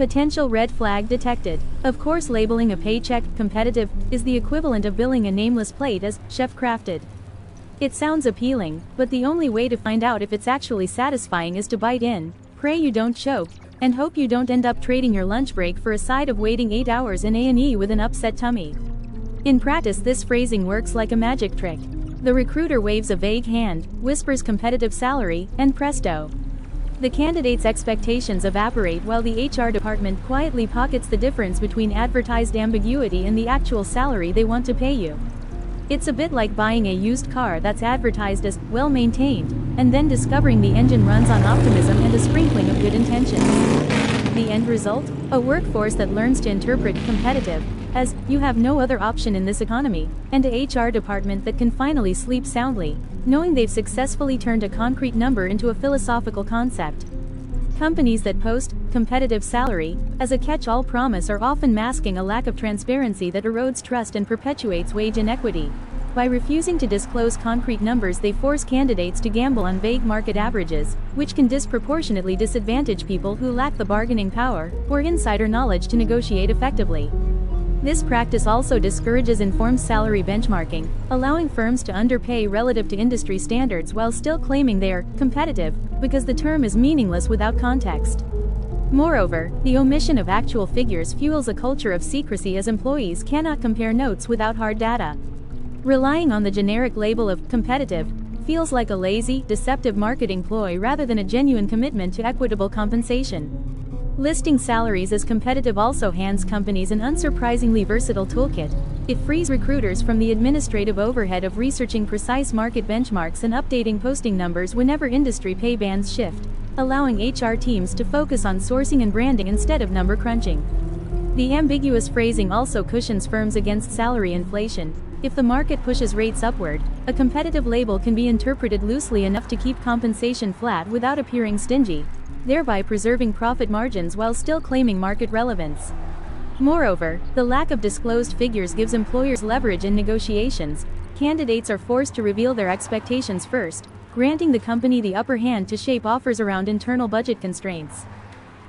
Potential red flag detected. Of course, labeling a paycheck competitive is the equivalent of billing a nameless plate as chef crafted. It sounds appealing, but the only way to find out if it's actually satisfying is to bite in, pray you don't choke, and hope you don't end up trading your lunch break for a side of waiting 8 hours in A&E with an upset tummy. In practice, this phrasing works like a magic trick. The recruiter waves a vague hand, whispers competitive salary, and presto. The candidate's expectations evaporate while the HR department quietly pockets the difference between advertised ambiguity and the actual salary they want to pay you. It's a bit like buying a used car that's advertised as well-maintained, and then discovering the engine runs on optimism and a sprinkling of good intentions. The end result? A workforce that learns to interpret competitive as you have no other option in this economy, and a HR department that can finally sleep soundly, knowing they've successfully turned a concrete number into a philosophical concept. Companies that post competitive salary as a catch-all promise are often masking a lack of transparency that erodes trust and perpetuates wage inequity. By refusing to disclose concrete numbers, they force candidates to gamble on vague market averages, which can disproportionately disadvantage people who lack the bargaining power or insider knowledge to negotiate effectively. This practice also discourages informed salary benchmarking, allowing firms to underpay relative to industry standards while still claiming they are competitive, because the term is meaningless without context. Moreover, the omission of actual figures fuels a culture of secrecy as employees cannot compare notes without hard data. Relying on the generic label of competitive feels like a lazy, deceptive marketing ploy rather than a genuine commitment to equitable compensation. Listing salaries as competitive also hands companies an unsurprisingly versatile toolkit. It frees recruiters from the administrative overhead of researching precise market benchmarks and updating posting numbers whenever industry pay bands shift, allowing HR teams to focus on sourcing and branding instead of number crunching. The ambiguous phrasing also cushions firms against salary inflation. If the market pushes rates upward, a competitive label can be interpreted loosely enough to keep compensation flat without appearing stingy, thereby preserving profit margins while still claiming market relevance. Moreover, the lack of disclosed figures gives employers leverage in negotiations. Candidates are forced to reveal their expectations first, granting the company the upper hand to shape offers around internal budget constraints.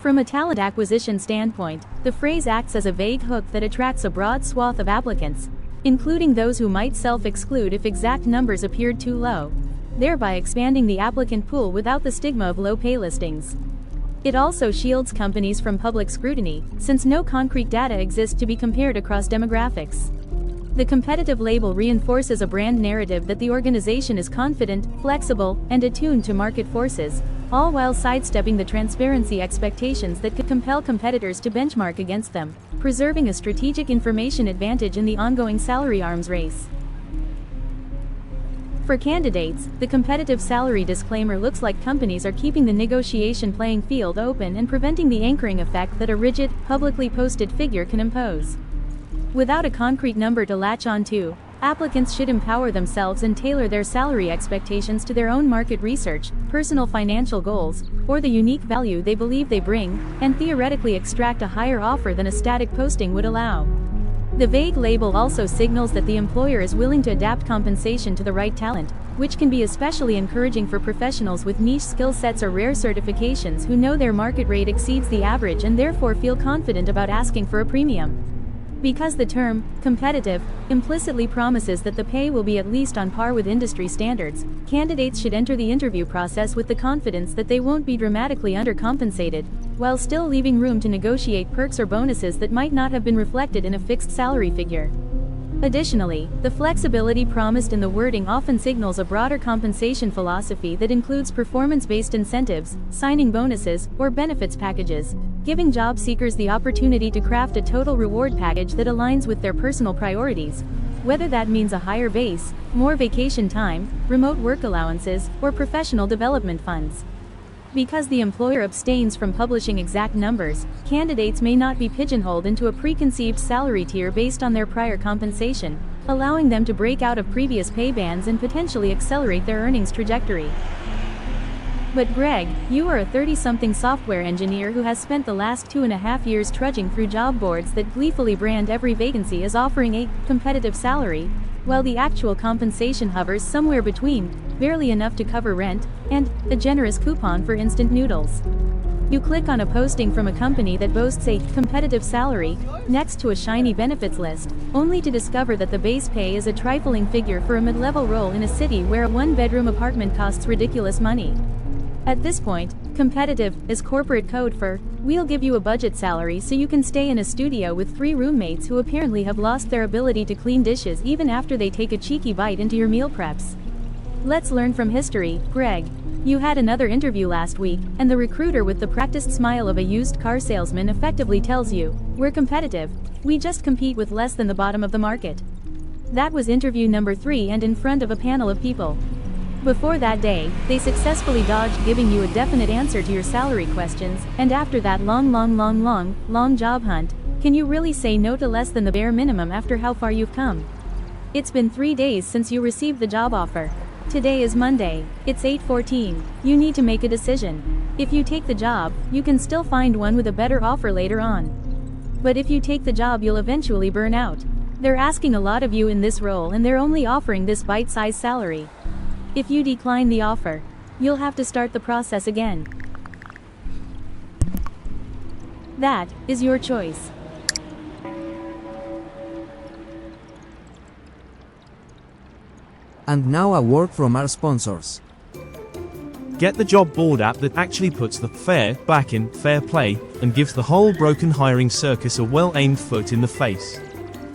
From a talent acquisition standpoint, the phrase acts as a vague hook that attracts a broad swath of applicants, including those who might self-exclude if exact numbers appeared too low, thereby expanding the applicant pool without the stigma of low pay listings. It also shields companies from public scrutiny, since no concrete data exists to be compared across demographics. The competitive label reinforces a brand narrative that the organization is confident, flexible, and attuned to market forces, all while sidestepping the transparency expectations that could compel competitors to benchmark against them, preserving a strategic information advantage in the ongoing salary arms race. For candidates, the competitive salary disclaimer looks like companies are keeping the negotiation playing field open and preventing the anchoring effect that a rigid, publicly posted figure can impose. Without a concrete number to latch onto, applicants should empower themselves and tailor their salary expectations to their own market research, personal financial goals, or the unique value they believe they bring, and theoretically extract a higher offer than a static posting would allow. The vague label also signals that the employer is willing to adapt compensation to the right talent, which can be especially encouraging for professionals with niche skill sets or rare certifications who know their market rate exceeds the average and therefore feel confident about asking for a premium. Because the term competitive implicitly promises that the pay will be at least on par with industry standards, candidates should enter the interview process with the confidence that they won't be dramatically undercompensated, while still leaving room to negotiate perks or bonuses that might not have been reflected in a fixed salary figure. Additionally, the flexibility promised in the wording often signals a broader compensation philosophy that includes performance-based incentives, signing bonuses, or benefits packages, giving job seekers the opportunity to craft a total reward package that aligns with their personal priorities, whether that means a higher base, more vacation time, remote work allowances, or professional development funds. Because the employer abstains from publishing exact numbers, candidates may not be pigeonholed into a preconceived salary tier based on their prior compensation, allowing them to break out of previous pay bands and potentially accelerate their earnings trajectory. But Greg, you are a 30-something software engineer who has spent the last 2.5 years trudging through job boards that gleefully brand every vacancy as offering a competitive salary, while the actual compensation hovers somewhere between barely enough to cover rent and a generous coupon for instant noodles. You click on a posting from a company that boasts a competitive salary next to a shiny benefits list, only to discover that the base pay is a trifling figure for a mid-level role in a city where a one-bedroom apartment costs ridiculous money. At this point, competitive is corporate code for, we'll give you a budget salary so you can stay in a studio with 3 roommates who apparently have lost their ability to clean dishes even after they take a cheeky bite into your meal preps. Let's learn from history, Greg. You had another interview last week, and the recruiter with the practiced smile of a used car salesman effectively tells you, we're competitive, we just compete with less than the bottom of the market. That was interview number 3 and in front of a panel of people. Before that day, they successfully dodged giving you a definite answer to your salary questions, and after that long job hunt, can you really say no to less than the bare minimum after how far you've come? It's been 3 days since you received the job offer. Today is Monday. It's 8:14. You need to make a decision. If you take the job, you can still find one with a better offer later on. But if you take the job, you'll eventually burn out. They're asking a lot of you in this role and they're only offering this bite-sized salary. If you decline the offer, you'll have to start the process again. That is your choice. And now a word from our sponsors. Get the job board app that actually puts the fair back in fair play and gives the whole broken hiring circus a well-aimed foot in the face.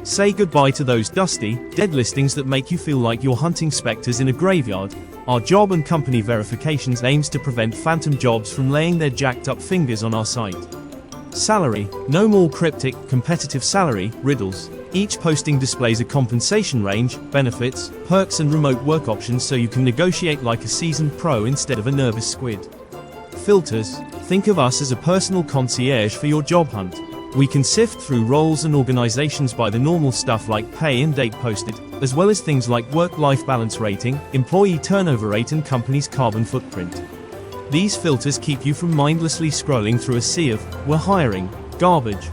Say goodbye to those dusty, dead listings that make you feel like you're hunting specters in a graveyard. Our job and company verifications aims to prevent phantom jobs from laying their jacked up fingers on our site. Salary, no more cryptic, competitive salary riddles. Each posting displays a compensation range, benefits, perks and remote work options so you can negotiate like a seasoned pro instead of a nervous squid. Filters, think of us as a personal concierge for your job hunt. We can sift through roles and organizations by the normal stuff like pay and date posted, as well as things like work-life balance rating, employee turnover rate and company's carbon footprint. These filters keep you from mindlessly scrolling through a sea of, we're hiring, garbage.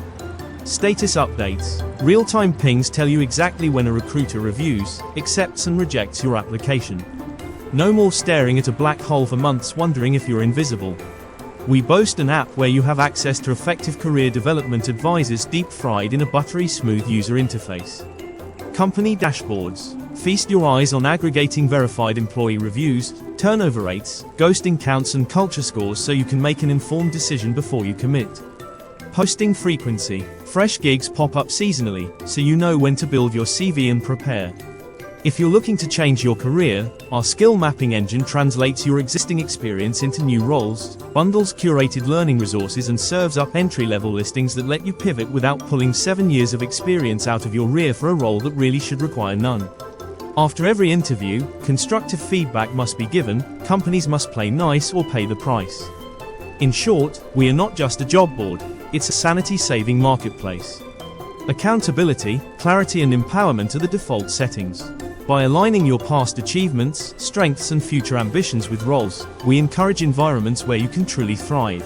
Status updates. Real-time pings tell you exactly when a recruiter reviews, accepts and rejects your application. No more staring at a black hole for months wondering if you're invisible. We boast an app where you have access to effective career development advisors deep-fried in a buttery smooth user interface. Company dashboards. Feast your eyes on aggregating verified employee reviews, turnover rates, ghosting counts and culture scores so you can make an informed decision before you commit. Posting frequency. Fresh gigs pop up seasonally, so you know when to build your CV and prepare. If you're looking to change your career, our skill mapping engine translates your existing experience into new roles, bundles curated learning resources and serves up entry-level listings that let you pivot without pulling 7 years of experience out of your rear for a role that really should require none. After every interview, constructive feedback must be given, companies must play nice or pay the price. In short, we are not just a job board, it's a sanity-saving marketplace. Accountability, clarity and empowerment are the default settings. By aligning your past achievements, strengths and future ambitions with roles, we encourage environments where you can truly thrive.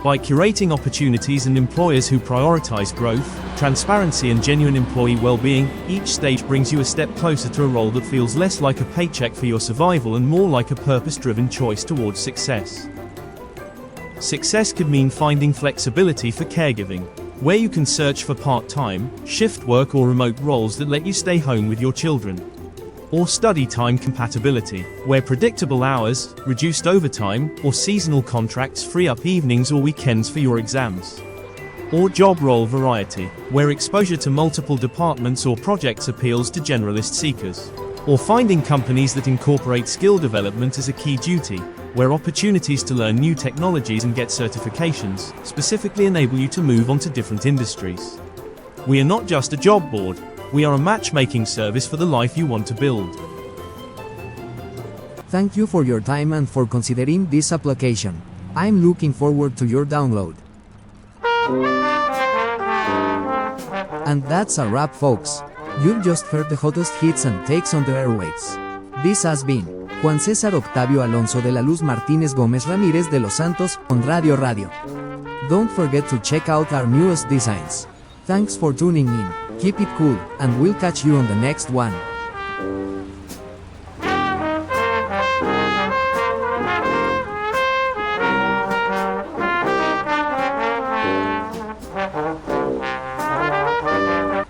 By curating opportunities and employers who prioritize growth, transparency and genuine employee well-being, each stage brings you a step closer to a role that feels less like a paycheck for your survival and more like a purpose-driven choice towards success. Success could mean finding flexibility for caregiving, where you can search for part-time, shift work or remote roles that let you stay home with your children. Or study time compatibility, where predictable hours, reduced overtime, or seasonal contracts free up evenings or weekends for your exams. Or job role variety, where exposure to multiple departments or projects appeals to generalist seekers. Or finding companies that incorporate skill development as a key duty, where opportunities to learn new technologies and get certifications specifically enable you to move on to different industries. We are not just a job board, we are a matchmaking service for the life you want to build. Thank you for your time and for considering this application. I'm looking forward to your download. And that's a wrap, folks. You've just heard the hottest hits and takes on the airwaves. This has been Juan César Octavio Alonso de la Luz Martínez Gómez Ramírez de los Santos on Radio. Don't forget to check out our newest designs. Thanks for tuning in, keep it cool, and we'll catch you on the next one.